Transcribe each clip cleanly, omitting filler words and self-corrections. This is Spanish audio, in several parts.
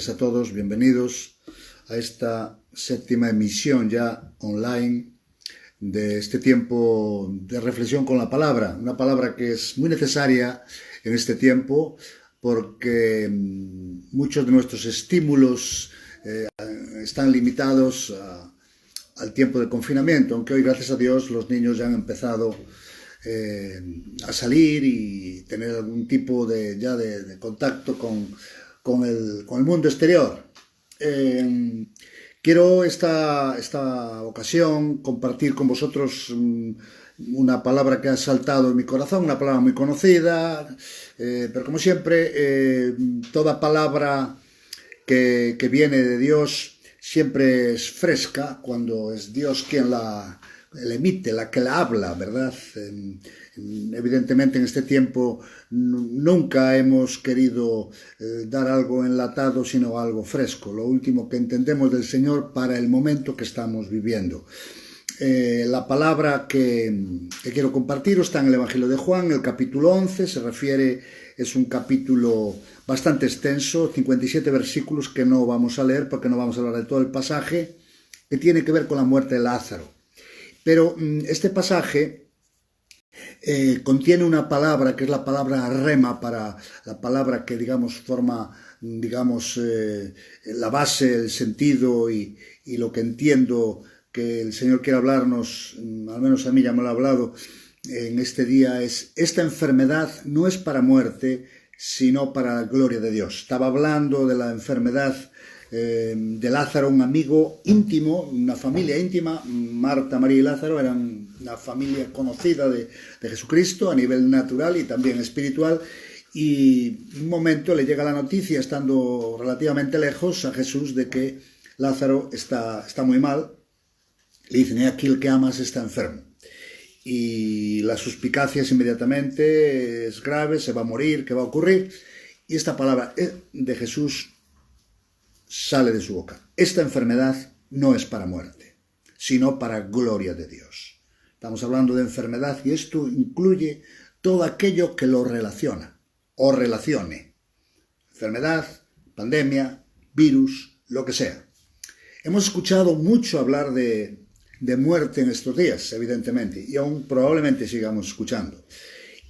días a todos, bienvenidos a esta séptima emisión ya online de este tiempo de reflexión con la palabra, una palabra que es muy necesaria en este tiempo porque muchos de nuestros estímulos están limitados al tiempo de confinamiento, aunque hoy, gracias a Dios, los niños ya han empezado a salir y tener algún tipo de contacto con el mundo exterior. Quiero esta ocasión compartir con vosotros una palabra que ha saltado en mi corazón, una palabra muy conocida, pero como siempre, toda palabra que viene de Dios siempre es fresca cuando es Dios quien la emite, la que la habla, ¿verdad? Evidentemente en este tiempo nunca hemos querido dar algo enlatado, sino algo fresco, lo último que entendemos del Señor para el momento que estamos viviendo. La palabra que quiero compartiros está en el Evangelio de Juan, el capítulo 11, es un capítulo bastante extenso, 57 versículos que no vamos a leer porque no vamos a hablar de todo el pasaje, que tiene que ver con la muerte de Lázaro. Pero este pasaje contiene una palabra que es la palabra rema, para la palabra que forma la base, el sentido y lo que entiendo que el Señor quiere hablarnos, al menos a mí ya me lo ha hablado en este día, es: esta enfermedad no es para muerte, sino para la gloria de Dios. Estaba hablando de la enfermedad de Lázaro, un amigo íntimo, una familia íntima. Marta, María y Lázaro eran una familia conocida de Jesucristo a nivel natural y también espiritual, y un momento le llega la noticia, estando relativamente lejos, a Jesús de que Lázaro está muy mal. Le dicen: aquí el que amas está enfermo. Y la suspicacia es inmediatamente: es grave, se va a morir, ¿qué va a ocurrir? Y esta palabra de Jesús sale de su boca: esta enfermedad no es para muerte, sino para gloria de Dios. Estamos hablando de enfermedad y esto incluye todo aquello que lo relaciona o relacione. Enfermedad, pandemia, virus, lo que sea. Hemos escuchado mucho hablar de muerte en estos días, evidentemente, y aún probablemente sigamos escuchando.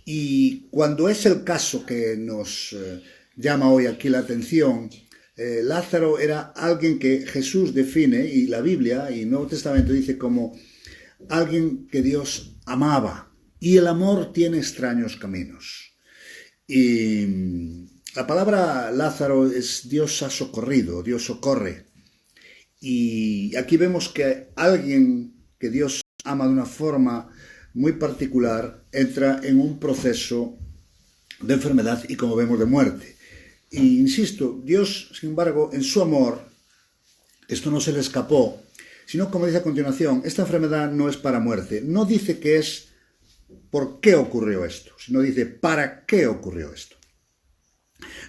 Y cuando es el caso que nos llama hoy aquí la atención, Lázaro era alguien que Jesús define, y la Biblia y el Nuevo Testamento dice, como alguien que Dios amaba, y el amor tiene extraños caminos. Y la palabra Lázaro es Dios ha socorrido, Dios socorre. Y aquí vemos que alguien que Dios ama de una forma muy particular entra en un proceso de enfermedad y, como vemos, de muerte. Y insisto, Dios, sin embargo, en su amor, esto no se le escapó, sino, como dice a continuación, esta enfermedad no es para muerte. No dice que es por qué ocurrió esto, sino dice para qué ocurrió esto.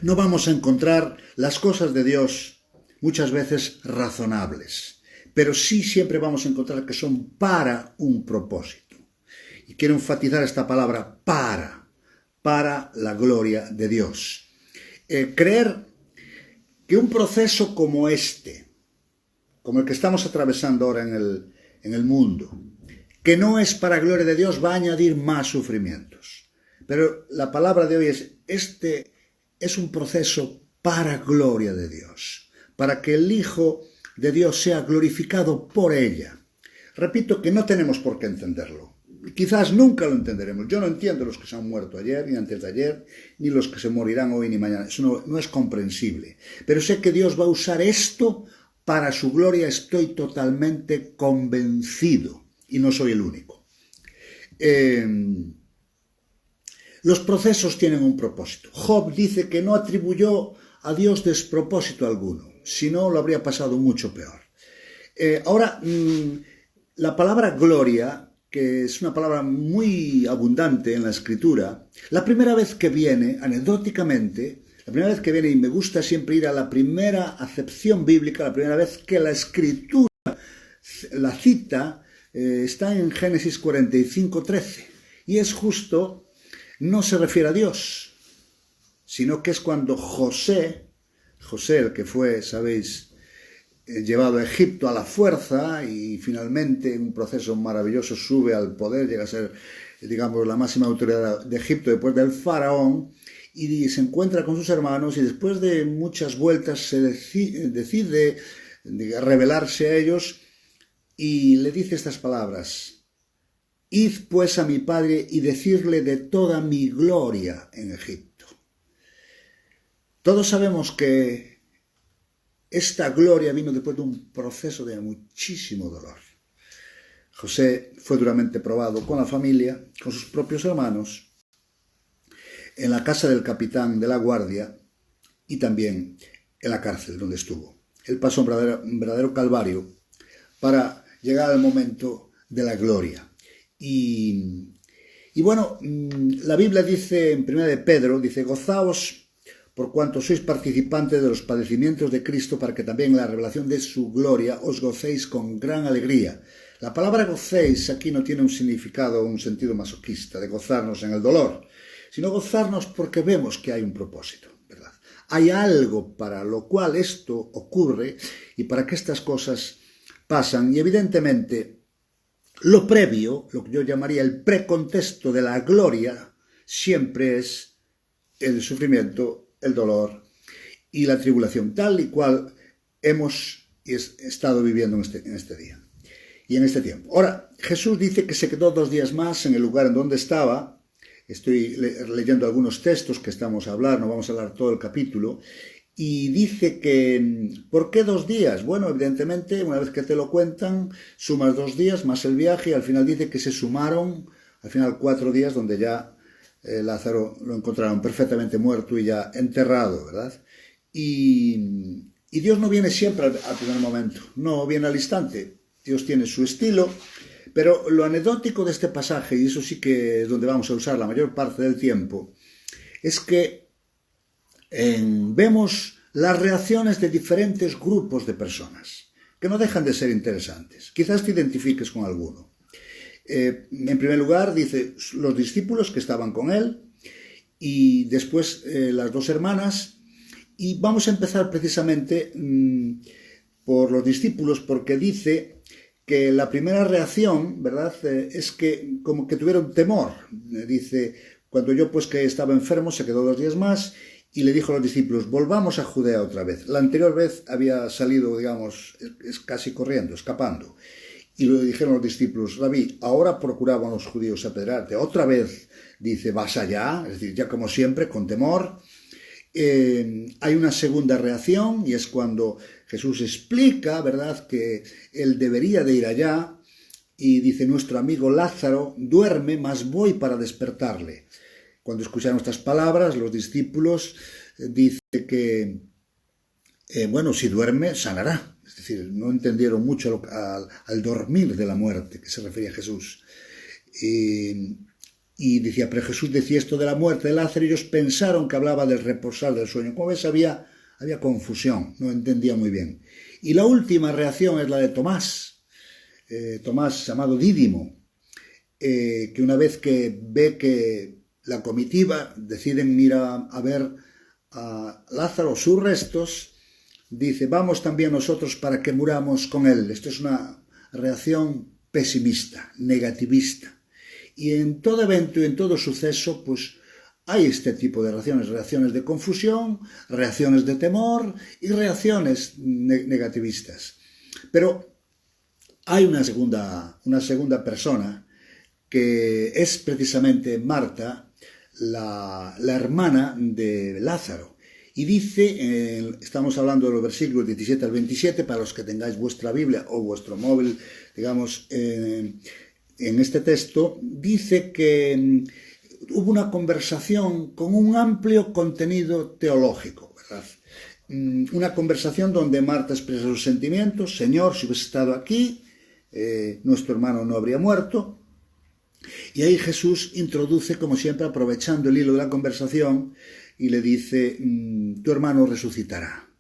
No vamos a encontrar las cosas de Dios muchas veces razonables, pero sí siempre vamos a encontrar que son para un propósito. Y quiero enfatizar esta palabra para la gloria de Dios. Creer que un proceso como este, como el que estamos atravesando ahora en el mundo, que no es para gloria de Dios, va a añadir más sufrimientos. Pero la palabra de hoy es: este es un proceso para gloria de Dios, para que el Hijo de Dios sea glorificado por ella. Repito que no tenemos por qué entenderlo. Quizás nunca lo entenderemos. Yo no entiendo los que se han muerto ayer, ni antes de ayer, ni los que se morirán hoy ni mañana. Eso no es comprensible. Pero sé que Dios va a usar esto para su gloria. Estoy totalmente convencido. Y no soy el único. Los procesos tienen un propósito. Job dice que no atribuyó a Dios despropósito alguno. Si no, lo habría pasado mucho peor. Ahora, la palabra gloria, que es una palabra muy abundante en la Escritura, la primera vez que viene, anecdóticamente, y me gusta siempre ir a la primera acepción bíblica, la primera vez que la Escritura la cita, está en Génesis 45:13. Y es justo, no se refiere a Dios, sino que es cuando José José, el que fue, sabéis, llevado a Egipto a la fuerza y finalmente en un proceso maravilloso sube al poder, llega a ser, digamos, la máxima autoridad de Egipto después del faraón, y se encuentra con sus hermanos y después de muchas vueltas se decide rebelarse a ellos y le dice estas palabras: id pues a mi padre y decirle de toda mi gloria en Egipto. Todos sabemos que esta gloria vino después de un proceso de muchísimo dolor. José fue duramente probado con la familia, con sus propios hermanos, en la casa del capitán de la guardia y también en la cárcel donde estuvo. Él pasó un verdadero calvario para llegar al momento de la gloria. Y bueno, la Biblia dice en 1 de Pedro, dice: gozaos por cuanto sois participantes de los padecimientos de Cristo, para que también en la revelación de su gloria os gocéis con gran alegría. La palabra gocéis aquí no tiene un significado, un sentido masoquista, de gozarnos en el dolor, sino gozarnos porque vemos que hay un propósito, ¿verdad? Hay algo para lo cual esto ocurre y para que estas cosas pasan, y evidentemente lo previo, lo que yo llamaría el precontexto de la gloria, siempre es el sufrimiento, el dolor y la tribulación, tal y cual hemos estado viviendo en este día y en este tiempo. Ahora, Jesús dice que se quedó 2 días más en el lugar en donde estaba. Estoy leyendo algunos textos que estamos a hablar, no vamos a hablar todo el capítulo, y dice que, ¿por qué 2 días? Bueno, evidentemente, una vez que te lo cuentan, sumas 2 días más el viaje, y al final dice que se sumaron, al final 4 días, donde ya Lázaro lo encontraron perfectamente muerto y ya enterrado, ¿verdad? Y Dios no viene siempre al primer momento, no viene al instante. Dios tiene su estilo, pero lo anecdótico de este pasaje, y eso sí que es donde vamos a usar la mayor parte del tiempo, es que vemos las reacciones de diferentes grupos de personas, que no dejan de ser interesantes. Quizás te identifiques con alguno. En primer lugar, dice los discípulos que estaban con él, y después las 2 hermanas, y vamos a empezar precisamente por los discípulos, porque dice que la primera reacción, ¿verdad?, es que como que tuvieron temor. Dice: cuando yo pues que estaba enfermo, se quedó 2 días más, y le dijo a los discípulos: volvamos a Judea otra vez. La anterior vez había salido, digamos, casi corriendo, escapando. Y le dijeron los discípulos: Rabí, ahora procuraban los judíos apedrearte. Otra vez, dice, vas allá, es decir, ya como siempre, con temor. Hay una segunda reacción, y es cuando Jesús explica, ¿verdad?, que él debería de ir allá, y dice: nuestro amigo Lázaro duerme, mas voy para despertarle. Cuando escucharon estas palabras, los discípulos dice que, bueno, si duerme, sanará. Es decir, no entendieron mucho al dormir de la muerte que se refería a Jesús. Y decía, pero Jesús decía esto de la muerte de Lázaro, y ellos pensaron que hablaba del reposar del sueño. Como ves, había confusión, no entendía muy bien. Y la última reacción es la de Tomás, llamado Dídimo, que una vez que ve que la comitiva deciden ir a ver a Lázaro, sus restos, dice: vamos también nosotros para que muramos con él. Esto es una reacción pesimista, negativista. Y en todo evento y en todo suceso, pues hay este tipo de reacciones de confusión, reacciones de temor y reacciones negativistas. Pero hay una segunda persona, que es precisamente Marta, la hermana de Lázaro. Y dice, estamos hablando de los versículos 17 al 27, para los que tengáis vuestra Biblia o vuestro móvil, digamos, en este texto, dice que hubo una conversación con un amplio contenido teológico, ¿verdad? Una conversación donde Marta expresa sus sentimientos: Señor, si hubiese estado aquí, nuestro hermano no habría muerto. Y ahí Jesús introduce, como siempre, aprovechando el hilo de la conversación, y le dice: tu hermano resucitará.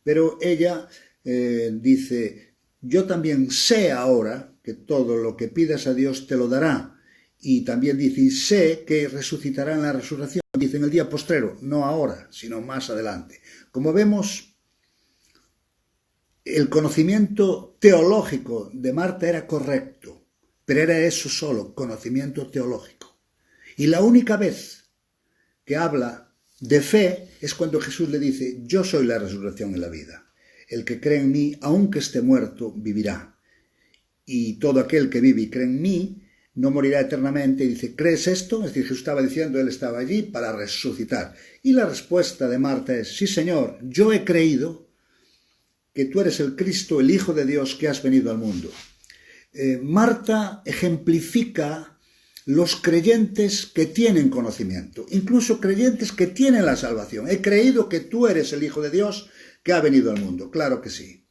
Pero ella dice: yo también sé ahora que todo lo que pidas a Dios te lo dará. Y también dice: y sé que resucitará en la resurrección. Dice: en el día postrero, no ahora, sino más adelante. Como vemos, el conocimiento teológico de Marta era correcto, pero era eso solo, conocimiento teológico. Y la única vez que habla de fe es cuando Jesús le dice: yo soy la resurrección y la vida. El que cree en mí, aunque esté muerto, vivirá. Y todo aquel que vive y cree en mí no morirá eternamente. Y dice: ¿crees esto? Es decir, Jesús estaba diciendo, él estaba allí para resucitar. Y la respuesta de Marta es: sí, Señor, yo he creído que tú eres el Cristo, el Hijo de Dios, que has venido al mundo. Marta ejemplifica los creyentes que tienen conocimiento, incluso creyentes que tienen la salvación. He creído que tú eres el Hijo de Dios que ha venido al mundo. Claro que sí.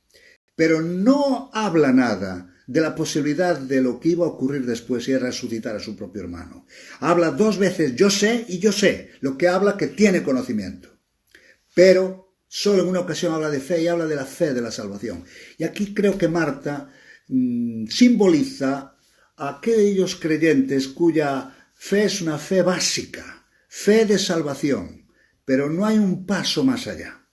Pero no habla nada de la posibilidad de lo que iba a ocurrir después y es resucitar a su propio hermano. Habla dos veces yo sé y yo sé, lo que habla que tiene conocimiento. Pero solo en una ocasión habla de fe y habla de la fe de la salvación. Y aquí creo que Marta simboliza a aquellos creyentes cuya fe es una fe básica, fe de salvación, pero no hay un paso más allá.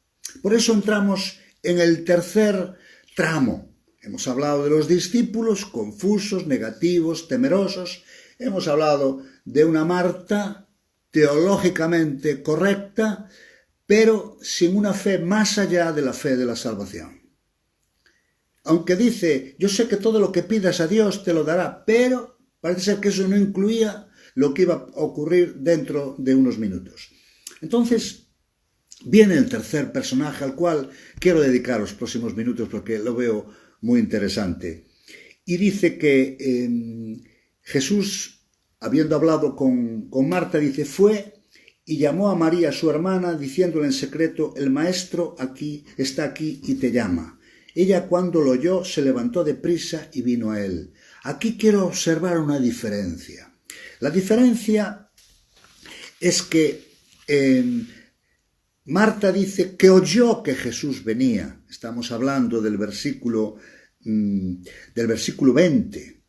Por eso entramos en el tercer tramo. Hemos hablado de los discípulos confusos, negativos, temerosos. Hemos hablado de una Marta teológicamente correcta, pero sin una fe más allá de la fe de la salvación. Aunque dice: yo sé que todo lo que pidas a Dios te lo dará, pero parece ser que eso no incluía lo que iba a ocurrir dentro de unos minutos. Entonces viene el tercer personaje al cual quiero dedicar los próximos minutos porque lo veo muy interesante. Y dice que Jesús, habiendo hablado con Marta, dice: fue y llamó a María, su hermana, diciéndole en secreto: el maestro está aquí y te llama. Ella, cuando lo oyó, se levantó deprisa y vino a él. Aquí quiero observar una diferencia. La diferencia es que Marta dice que oyó que Jesús venía. Estamos hablando del versículo 20.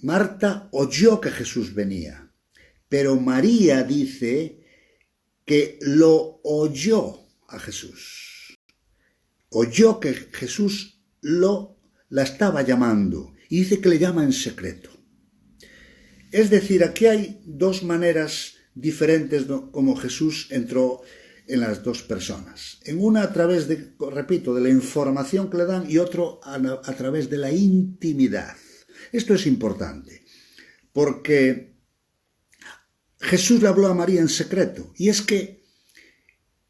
Marta oyó que Jesús venía, pero María dice que lo oyó a Jesús. Oyó que Jesús la estaba llamando y dice que le llama en secreto. Es decir, aquí hay dos maneras diferentes como Jesús entró en las dos personas. En una a través de, repito, de la información que le dan y otro a través de la intimidad. Esto es importante porque Jesús le habló a María en secreto y es que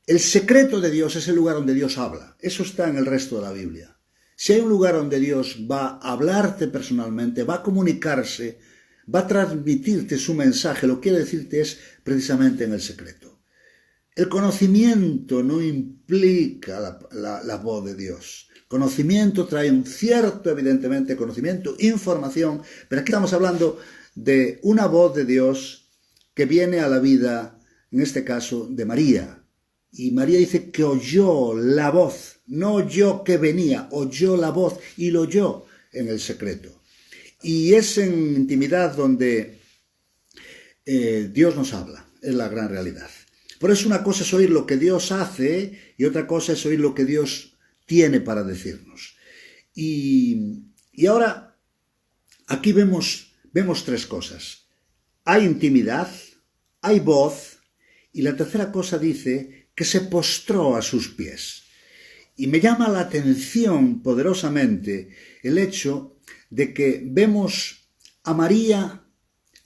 el secreto de Dios es el lugar donde Dios habla. Eso está en el resto de la Biblia. Si hay un lugar donde Dios va a hablarte personalmente, va a comunicarse, va a transmitirte su mensaje, lo que quiere decirte es precisamente en el secreto. El conocimiento no implica la voz de Dios. Conocimiento trae un cierto, evidentemente, conocimiento, información, pero aquí estamos hablando de una voz de Dios que viene a la vida, en este caso, de María. Y María dice que oyó la voz, no oyó que venía, oyó la voz y lo oyó en el secreto. Y es en intimidad donde Dios nos habla, es la gran realidad. Por eso una cosa es oír lo que Dios hace y otra cosa es oír lo que Dios tiene para decirnos. Y ahora aquí vemos tres cosas. Hay intimidad, hay voz y la tercera cosa dice que se postró a sus pies. Y me llama la atención poderosamente el hecho de que vemos a María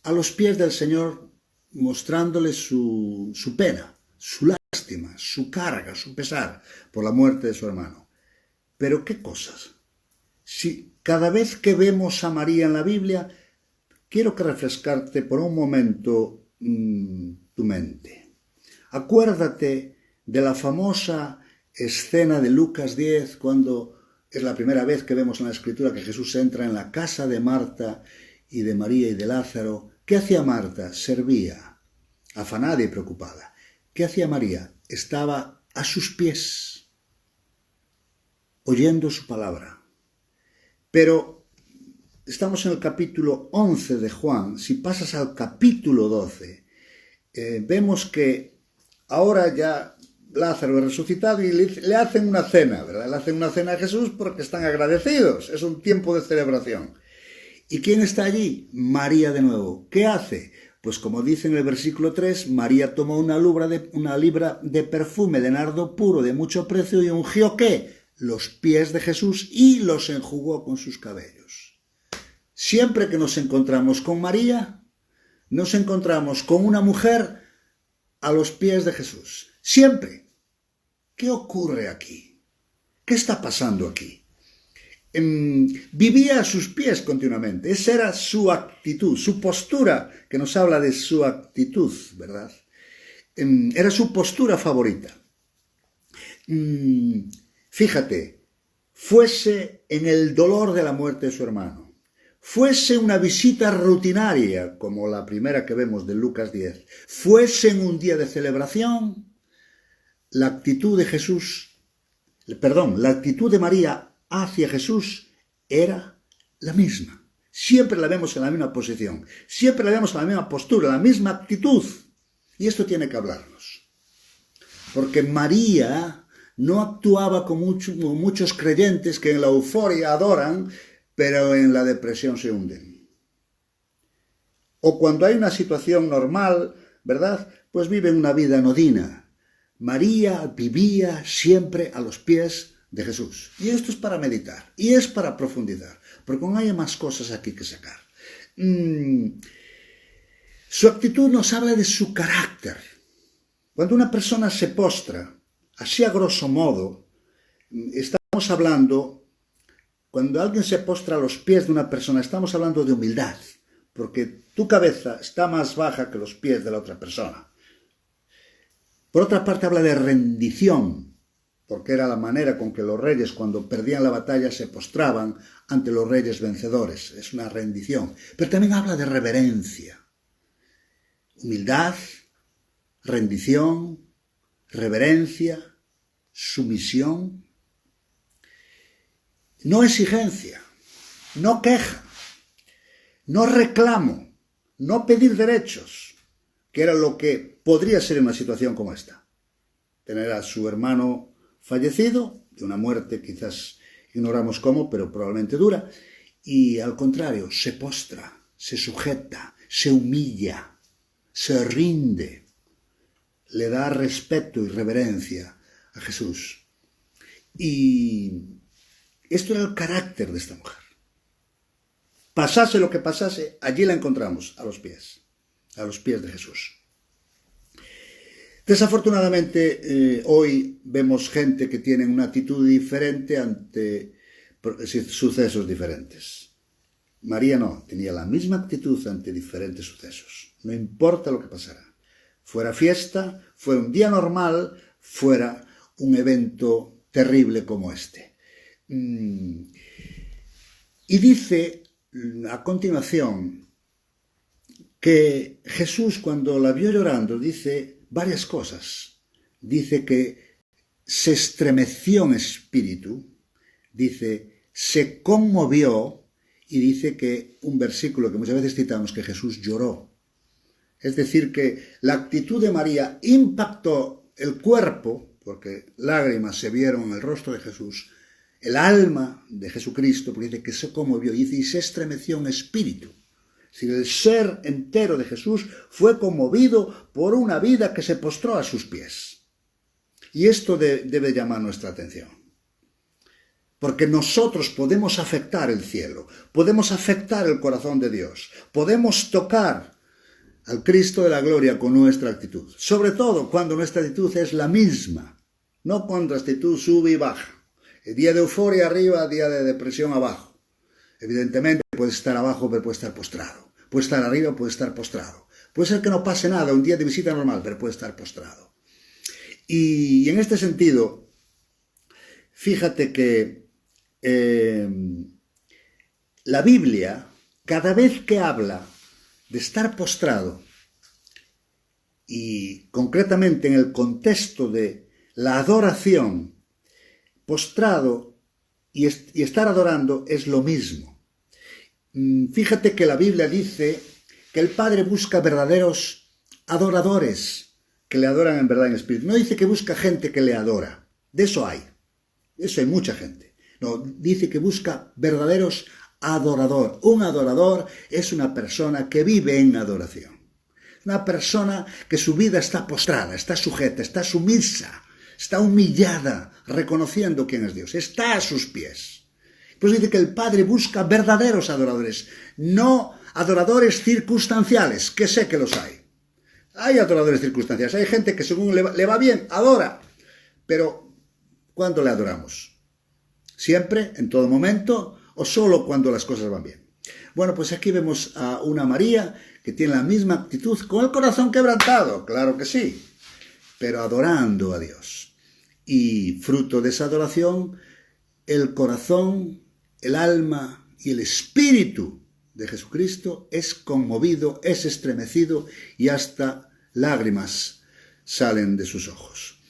a los pies del Señor mostrándole su pena, su lástima, su carga, su pesar por la muerte de su hermano. Pero ¿qué cosas? Si cada vez que vemos a María en la Biblia, quiero que refrescarte por un momento tu mente. Acuérdate de la famosa escena de Lucas 10, cuando es la primera vez que vemos en la Escritura que Jesús entra en la casa de Marta y de María y de Lázaro. ¿Qué hacía Marta? Servía, afanada y preocupada. ¿Qué hacía María? Estaba a sus pies, oyendo su palabra. Pero estamos en el capítulo 11 de Juan. Si pasas al capítulo 12, vemos que ahora ya Lázaro es resucitado y le hacen una cena, ¿verdad? Le hacen una cena a Jesús porque están agradecidos, es un tiempo de celebración. ¿Y quién está allí? María de nuevo. ¿Qué hace? Pues como dice en el versículo 3, María tomó una libra de perfume de nardo puro de mucho precio y ungió ¿qué? Los pies de Jesús y los enjugó con sus cabellos. Siempre que nos encontramos con María, nos encontramos con una mujer a los pies de Jesús. Siempre. ¿Qué ocurre aquí? ¿Qué está pasando aquí? Vivía a sus pies continuamente. Esa era su actitud, su postura, que nos habla de su actitud, ¿verdad? Era su postura favorita. Fíjate, fuese en el dolor de la muerte de su hermano, fuese una visita rutinaria, como la primera que vemos de Lucas 10, fuese en un día de celebración, la actitud de María hacia Jesús era la misma. Siempre la vemos en la misma posición, siempre la vemos en la misma postura, la misma actitud. Y esto tiene que hablarnos. Porque María no actuaba como muchos creyentes que en la euforia adoran, pero en la depresión se hunden. O cuando hay una situación normal, ¿verdad? Pues viven una vida anodina. María vivía siempre a los pies de Jesús. Y esto es para meditar, y es para profundizar, porque no hay más cosas aquí que sacar. Su actitud nos habla de su carácter. Cuando una persona se postra, así a grosso modo, estamos hablando, cuando alguien se postra a los pies de una persona, estamos hablando de humildad, porque tu cabeza está más baja que los pies de la otra persona. Por otra parte, habla de rendición, porque era la manera con que los reyes, cuando perdían la batalla, se postraban ante los reyes vencedores. Es una rendición. Pero también habla de reverencia. Humildad, rendición, reverencia, sumisión. No exigencia, no queja, no reclamo, no pedir derechos, que era lo que podría ser en una situación como esta. Tener a su hermano fallecido, de una muerte quizás ignoramos cómo, pero probablemente dura, y al contrario, se postra, se sujeta, se humilla, se rinde, le da respeto y reverencia a Jesús. Y esto era el carácter de esta mujer. Pasase lo que pasase, allí la encontramos, a los pies de Jesús. Desafortunadamente, hoy vemos gente que tiene una actitud diferente ante sucesos diferentes. María no, tenía la misma actitud ante diferentes sucesos. No importa lo que pasara. Fuera fiesta, fuera un día normal, fuera un evento terrible como este. Y dice a continuación que Jesús, cuando la vio llorando, dice varias cosas. Dice que se estremeció en espíritu, dice, se conmovió, y dice que un versículo que muchas veces citamos, que Jesús lloró. Es decir, que la actitud de María impactó el cuerpo, porque lágrimas se vieron en el rostro de Jesús, el alma de Jesucristo, porque dice que se conmovió, y dice, y se estremeció en espíritu. Es decir, el ser entero de Jesús fue conmovido por una vida que se postró a sus pies. Y esto debe llamar nuestra atención. Porque nosotros podemos afectar el cielo, podemos afectar el corazón de Dios, podemos tocar al Cristo de la gloria con nuestra actitud. Sobre todo cuando nuestra actitud es la misma, no cuando la actitud sube y baja. El día de euforia arriba, día de depresión abajo. Evidentemente puede estar abajo, pero puede estar postrado. Puede estar arriba, puede estar postrado. Puede ser que no pase nada, un día de visita normal, pero puede estar postrado. Y en este sentido, fíjate que la Biblia, cada vez que habla de estar postrado, y concretamente en el contexto de la adoración, postrado y estar adorando es lo mismo. Fíjate que la Biblia dice que el Padre busca verdaderos adoradores, que le adoran en verdad en espíritu. No dice que busca gente que le adora. De eso hay. Eso hay mucha gente. No, dice que busca verdaderos adoradores. Un adorador es una persona que vive en adoración. Una persona que su vida está postrada, está sujeta, está sumisa, está humillada, reconociendo quién es Dios. Está a sus pies. Pues dice que el Padre busca verdaderos adoradores, no adoradores circunstanciales, que sé que los hay. Hay adoradores circunstanciales, hay gente que según le va bien, adora. Pero, ¿cuándo le adoramos? ¿Siempre? ¿En todo momento? ¿O solo cuando las cosas van bien? Bueno, pues aquí vemos a una María que tiene la misma actitud, con el corazón quebrantado, claro que sí, pero adorando a Dios. Y fruto de esa adoración, el corazón, el alma y el espíritu de Jesucristo es conmovido, es estremecido y hasta lágrimas salen de sus ojos.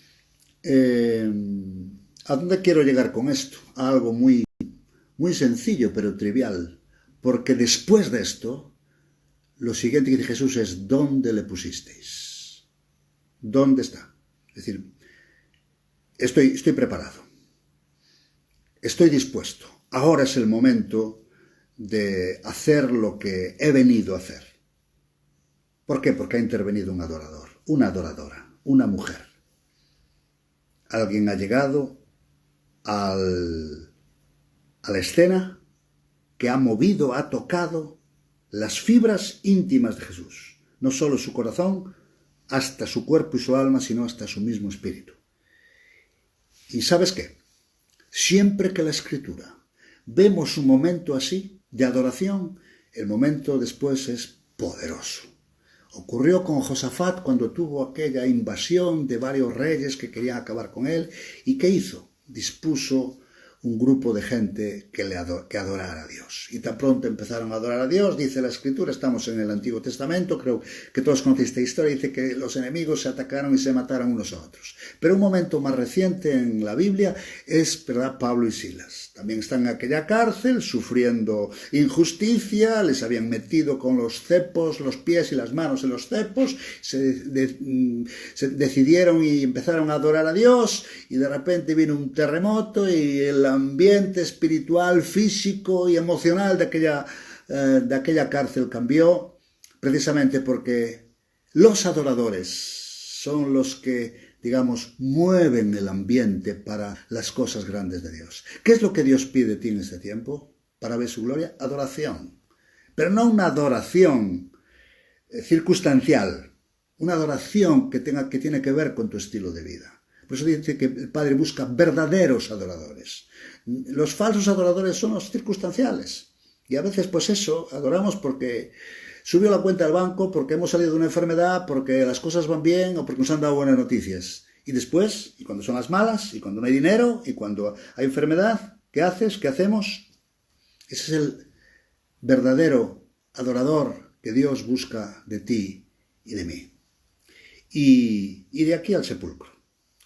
¿A dónde quiero llegar con esto? A algo muy sencillo pero trivial, porque después de esto, lo siguiente que dice Jesús es: ¿dónde le pusisteis? ¿Dónde está? Es decir, estoy preparado, estoy dispuesto, ahora es el momento de hacer lo que he venido a hacer. ¿Por qué? Porque ha intervenido un adorador, una adoradora, una mujer. Alguien ha llegado a la escena que ha movido, ha tocado las fibras íntimas de Jesús. No solo su corazón, hasta su cuerpo y su alma, sino hasta su mismo espíritu. ¿Y sabes qué? Siempre que la Escritura vemos un momento así de adoración, el momento después es poderoso. Ocurrió con Josafat cuando tuvo aquella invasión de varios reyes que querían acabar con él. ¿Y qué hizo? Dispuso un grupo de gente que adorara a Dios. Y tan pronto empezaron a adorar a Dios, dice la Escritura, estamos en el Antiguo Testamento, creo que todos conocéis esta historia, dice que los enemigos se atacaron y se mataron unos a otros. Pero un momento más reciente en la Biblia es, ¿verdad?, Pablo y Silas. También están en aquella cárcel sufriendo injusticia, les habían metido con los cepos, los pies y las manos en los cepos, se decidieron y empezaron a adorar a Dios, y de repente vino un terremoto y el ambiente espiritual, físico y emocional de aquella cárcel cambió, precisamente porque los adoradores son los que, digamos, mueven el ambiente para las cosas grandes de Dios. ¿Qué es lo que Dios pide de ti en este tiempo para ver su gloria? Adoración. Pero no una adoración circunstancial, una adoración que tiene que ver con tu estilo de vida. Por eso dice que el Padre busca verdaderos adoradores. Los falsos adoradores son los circunstanciales. Y a veces, pues eso, adoramos porque subió la cuenta del banco, porque hemos salido de una enfermedad, porque las cosas van bien o porque nos han dado buenas noticias. Y después, y cuando son las malas, y cuando no hay dinero, y cuando hay enfermedad, ¿qué haces? ¿Qué hacemos? Ese es el verdadero adorador que Dios busca de ti y de mí. Y de aquí al sepulcro.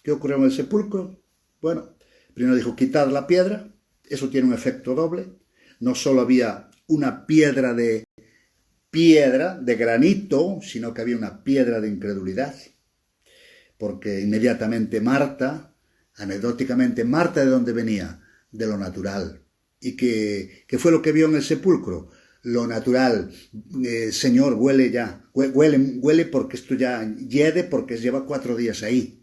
¿Qué ocurrió en el sepulcro? Bueno, primero dijo, quitad la piedra. Eso tiene un efecto doble. No solo había una piedra de granito, sino que había una piedra de incredulidad. Porque inmediatamente Marta, anecdóticamente, Marta, ¿de dónde venía? De lo natural. ¿Y qué fue lo que vio en el sepulcro? Lo natural. Señor, huele ya. Huele porque esto ya hiede, porque lleva 4 días ahí.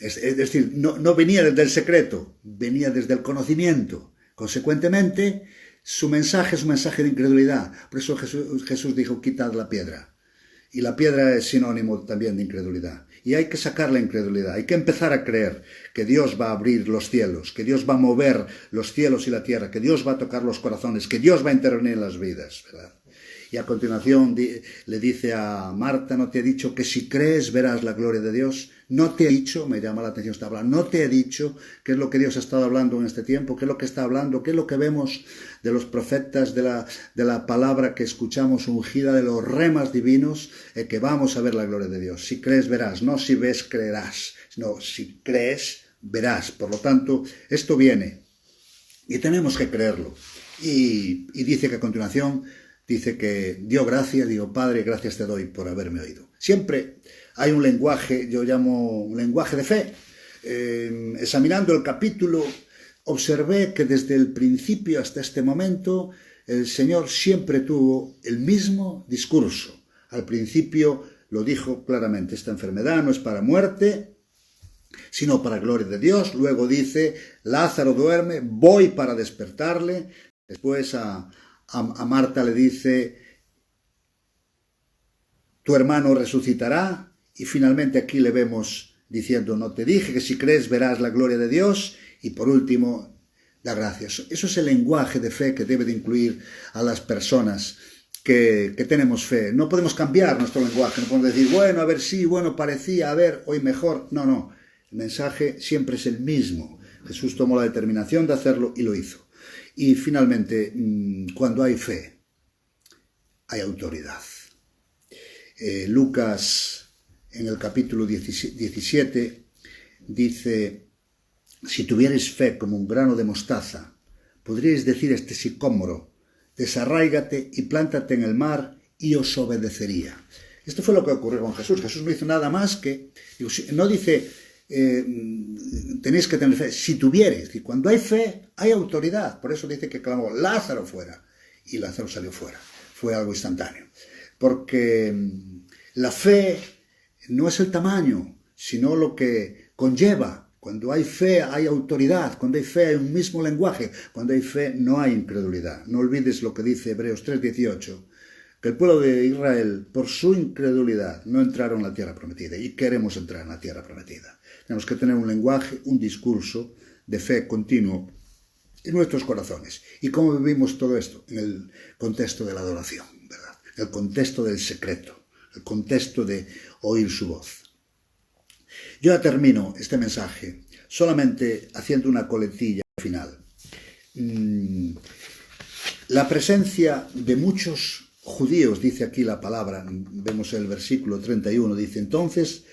Es decir, no venía desde el secreto, venía desde el conocimiento. Consecuentemente, su mensaje es un mensaje de incredulidad. Por eso Jesús dijo, quitad la piedra. Y la piedra es sinónimo también de incredulidad. Y hay que sacar la incredulidad, hay que empezar a creer que Dios va a abrir los cielos, que Dios va a mover los cielos y la tierra, que Dios va a tocar los corazones, que Dios va a intervenir en las vidas, ¿verdad? Y a continuación le dice a Marta, ¿no te he dicho que si crees verás la gloria de Dios? No te he dicho, me llama la atención esta palabra, no te he dicho qué es lo que Dios ha estado hablando en este tiempo, qué es lo que está hablando, qué es lo que vemos de los profetas, de la palabra que escuchamos ungida, de los remas divinos, que vamos a ver la gloria de Dios. Si crees verás, no si ves creerás, no, si crees verás. Por lo tanto, esto viene y tenemos que creerlo. Y dice que a continuación, dice que dio gracias, digo, Padre, gracias te doy por haberme oído. Siempre hay un lenguaje, yo llamo un lenguaje de fe. Examinando el capítulo, observé que desde el principio hasta este momento el Señor siempre tuvo el mismo discurso. Al principio lo dijo claramente: esta enfermedad no es para muerte, sino para gloria de Dios. Luego dice: Lázaro duerme, voy para despertarle. Después a Marta le dice: tu hermano resucitará. Y finalmente aquí le vemos diciendo: no te dije que si crees verás la gloria de Dios. Y por último, da gracias. Eso es el lenguaje de fe que debe de incluir a las personas que tenemos fe. No podemos cambiar nuestro lenguaje, no podemos decir: bueno, a ver, sí, bueno, parecía, a ver, hoy mejor. No, no, el mensaje siempre es el mismo. Jesús tomó la determinación de hacerlo y lo hizo. Y finalmente, cuando hay fe, hay autoridad. Lucas, en el capítulo 17, dice: si tuvierais fe como un grano de mostaza, podríais decir a este sicómoro: desarráigate y plántate en el mar, y os obedecería. Esto fue lo que ocurrió con Jesús. Jesús no hizo nada más que, no dice tenéis que tener fe, si tuvierais. Y cuando hay fe, hay autoridad. Por eso dice que clamó: Lázaro fuera, y Lázaro salió fuera. Fue algo instantáneo. Porque la fe no es el tamaño, sino lo que conlleva. Cuando hay fe, hay autoridad. Cuando hay fe, hay un mismo lenguaje. Cuando hay fe, no hay incredulidad. No olvides lo que dice Hebreos 3:18, que el pueblo de Israel, por su incredulidad, no entraron en la tierra prometida. Y queremos entrar en la tierra prometida. Tenemos que tener un lenguaje, un discurso de fe continuo en nuestros corazones. ¿Y cómo vivimos todo esto? En el contexto de la adoración, ¿verdad? El contexto del secreto, el contexto de oír su voz. Yo ya termino este mensaje solamente haciendo una coletilla final. La presencia de muchos judíos, dice aquí la palabra, vemos el versículo 31, dice: entonces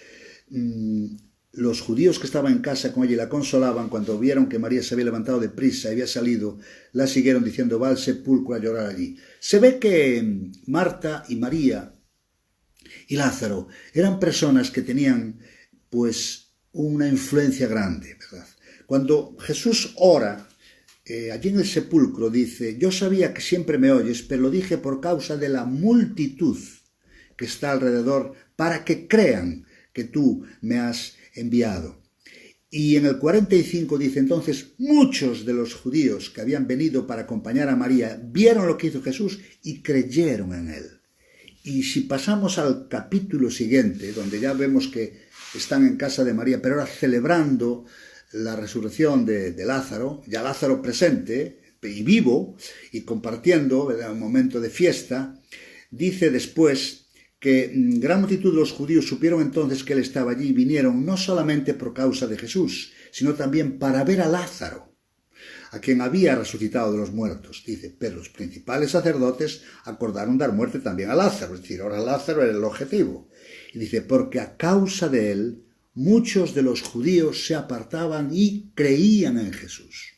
los judíos que estaban en casa con ella y la consolaban, cuando vieron que María se había levantado de prisa y había salido, la siguieron diciendo: va al sepulcro a llorar allí. Se ve que Marta y María y Lázaro eran personas que tenían pues una influencia grande, ¿verdad? Cuando Jesús ora allí en el sepulcro, dice: yo sabía que siempre me oyes, pero lo dije por causa de la multitud que está alrededor, para que crean que tú me has enviado. Y en el 45 dice: entonces muchos de los judíos que habían venido para acompañar a María vieron lo que hizo Jesús y creyeron en él. Y si pasamos al capítulo siguiente, donde ya vemos que están en casa de María, pero ahora celebrando la resurrección de Lázaro, ya Lázaro presente y vivo, y compartiendo, ¿verdad?, un momento de fiesta, dice después que gran multitud de los judíos supieron entonces que él estaba allí y vinieron no solamente por causa de Jesús, sino también para ver a Lázaro, a quien había resucitado de los muertos. Dice: pero los principales sacerdotes acordaron dar muerte también a Lázaro. Es decir, ahora Lázaro era el objetivo. Y dice: porque a causa de él muchos de los judíos se apartaban y creían en Jesús.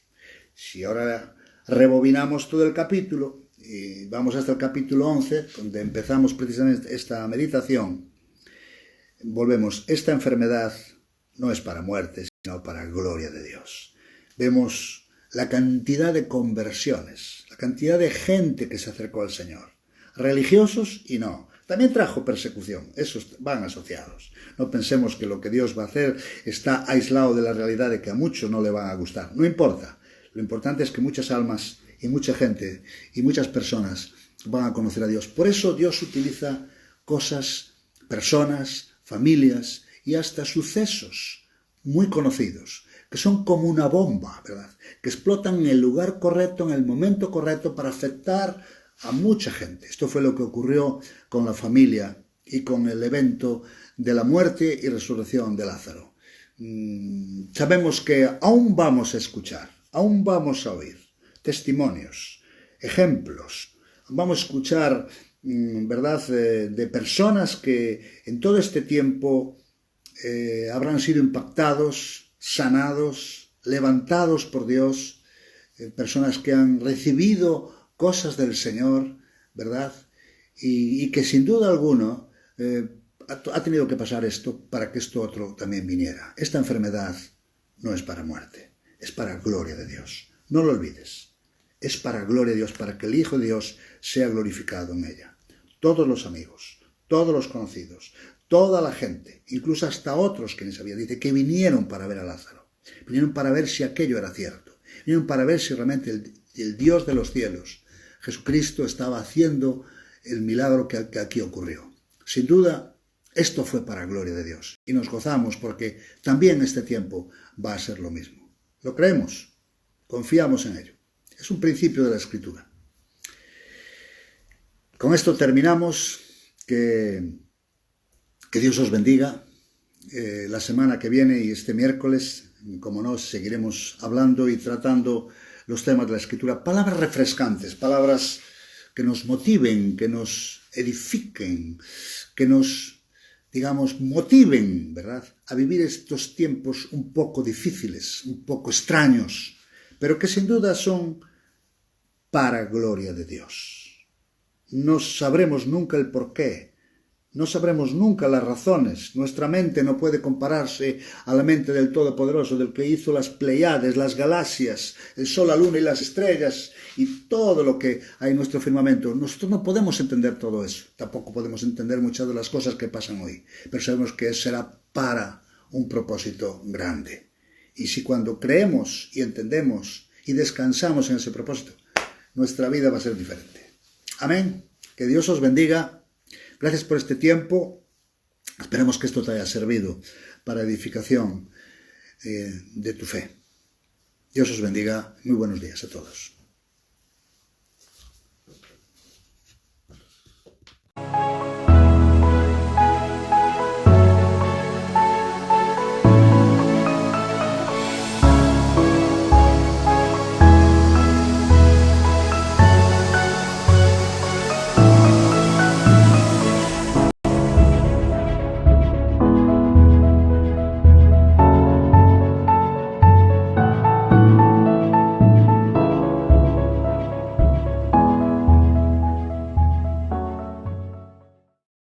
Si ahora rebobinamos todo el capítulo y vamos hasta el capítulo 11, donde empezamos precisamente esta meditación, volvemos: esta enfermedad no es para muerte, sino para gloria de Dios. Vemos la cantidad de conversiones, la cantidad de gente que se acercó al Señor, religiosos y no. También trajo persecución, esos van asociados. No pensemos que lo que Dios va a hacer está aislado de la realidad de que a muchos no le van a gustar. No importa, lo importante es que muchas almas y mucha gente y muchas personas van a conocer a Dios. Por eso Dios utiliza cosas, personas, familias y hasta sucesos muy conocidos, que son como una bomba, ¿verdad?, que explotan en el lugar correcto, en el momento correcto, para afectar a mucha gente. Esto fue lo que ocurrió con la familia y con el evento de la muerte y resurrección de Lázaro. Sabemos que aún vamos a escuchar, aún vamos a oír testimonios, ejemplos, vamos a escuchar, ¿verdad?, de personas que en todo este tiempo habrán sido impactados, sanados, levantados por Dios, personas que han recibido cosas del Señor, ¿verdad? Y que sin duda alguna ha tenido que pasar esto para que esto otro también viniera. Esta enfermedad no es para muerte, es para gloria de Dios. No lo olvides. Es para gloria de Dios, para que el Hijo de Dios sea glorificado en ella. Todos los amigos, todos los conocidos, toda la gente, incluso hasta otros que ni sabían, dice que vinieron para ver a Lázaro. Vinieron para ver si aquello era cierto. Vinieron para ver si realmente el Dios de los cielos, Jesucristo, estaba haciendo el milagro que aquí ocurrió. Sin duda, esto fue para gloria de Dios. Y nos gozamos porque también este tiempo va a ser lo mismo. Lo creemos, confiamos en ello. Es un principio de la Escritura. Con esto terminamos. Que Dios os bendiga. La semana que viene y este miércoles, como no, seguiremos hablando y tratando los temas de la Escritura. Palabras refrescantes, palabras que nos motiven, que nos edifiquen, que nos, digamos, motiven, ¿verdad?, a vivir estos tiempos un poco difíciles, un poco extraños, pero que sin duda son para gloria de Dios. No sabremos nunca el porqué, no sabremos nunca las razones. Nuestra mente no puede compararse a la mente del Todopoderoso, del que hizo las Pleiades, las galaxias, el sol, la luna y las estrellas y todo lo que hay en nuestro firmamento. Nosotros no podemos entender todo eso. Tampoco podemos entender muchas de las cosas que pasan hoy, pero sabemos que será para un propósito grande. Y si cuando creemos y entendemos y descansamos en ese propósito, nuestra vida va a ser diferente. Amén. Que Dios os bendiga. Gracias por este tiempo. Esperemos que esto te haya servido para edificación de tu fe. Dios os bendiga. Muy buenos días a todos.